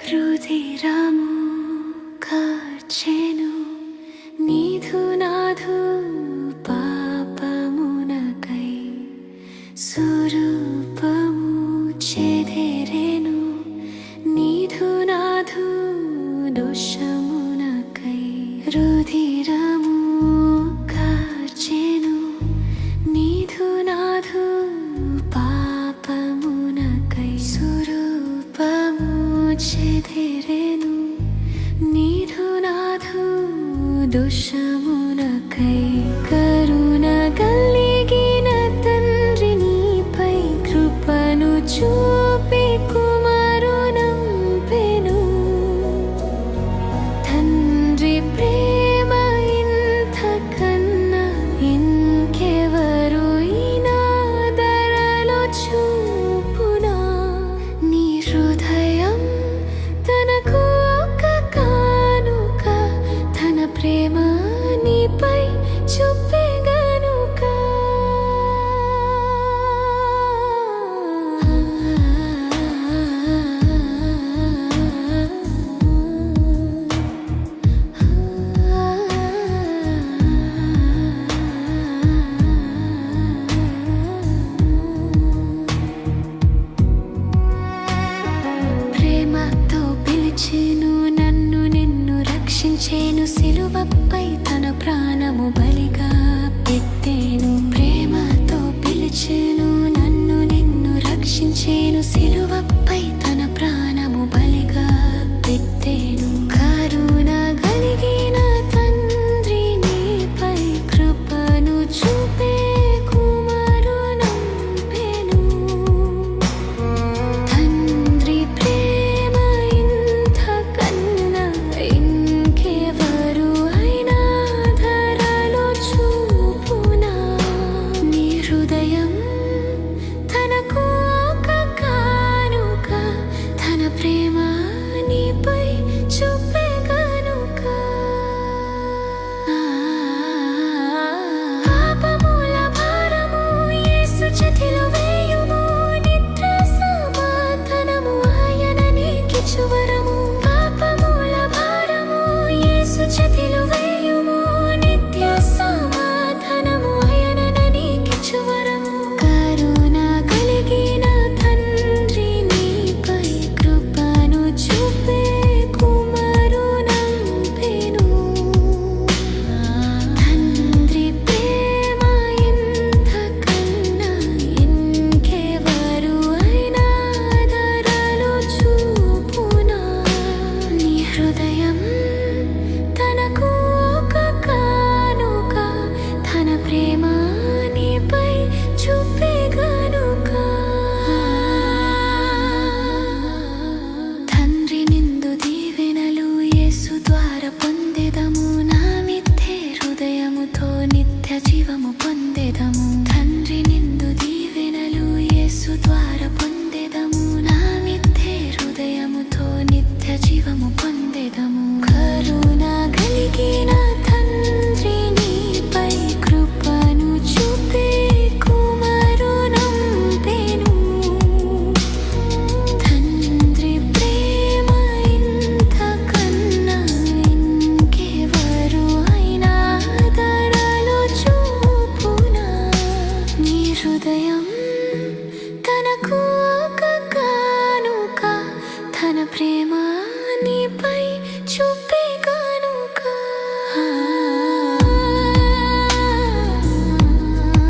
రుధిరము కార్చెను నీధు నాధు పాపమునకై స్వరూపము చెదెరెను నీధు నాధు దోషమునకై రుధిరము కార్చెను నీధు నాధు పాపమునకై స్వరూపము చెదెరెను నీధు నాధు దోషమునకై కరుణ కలిగిన తండ్రి నీపై కృపను చూపి కుమారునంపెను తండ్రి ప్రేమ ఇంతకన్నా ఇంకెవరు ఈ నాదరలో చూపునా నీ హృదయం తనకు ఒక కానుక తన ప్రేమ నీపై చూపే గనుక ప్రేమతో పిలిచెను నన్ను నిన్ను రక్షించేను సిలువపై తన ప్రాణము బలిగా పెట్టెను ప్రేమతో పిలిచెను నన్ను నిన్ను రక్షించేను సిలువపై తన ప్రాణము బలిగా పెట్టెను కరుణ కలిగిన తండ్రి నీపై కృపను చూపే కుమారునంపెను తండ్రి ప్రేమ ఇంతకన్నా ఇంకెవరు అయినా ధరలో చూపునా నీ హృదయం తనకు ఒక కానుక తన ప్రేమ నీపై చూపే గనుక పాపముల భారము యేసు చేతిలో వేయుము నిత్య సమాధానము ఆయన నీకిచ్చు వరము పాపముల భారము యేసు చేతిలో వేయుము నిత్య సమాధానము ఆయన నీకిచ్చు వరము కరుణ కలిగిన తండ్రి నీపై కృపను చూపే కుమారునంపెను తండ్రి ప్రేమ ఇంతకన్నా ఇంకెవరు అయినా ధరలో చూపునా నీ హృదయం తనకు ఒక కానుక తన ప్రేమ నీపై చూపే గనుక తండ్రి నిందు దీవెనలు యేసు ద్వారా పొందెదము నా మిథ్యే హృదయముతో నిత్య జీవము పొందెదము తండ్రి నిందు దీవెనలు యేసు ద్వారా పొందెదము నా మిథ్యే హృదయముతో నిత్య జీవము పొందెదము కరుణ కలిగిన తండ్రి నీపై కృపను చూపే కుమారునంపెను తండ్రి ప్రేమ ఇంతకన్నా ఇంకెవరు అయినా ధరలో చూపునా నీ హృదయం తనకు ఒక కానుక తన ప్రేమ నీపై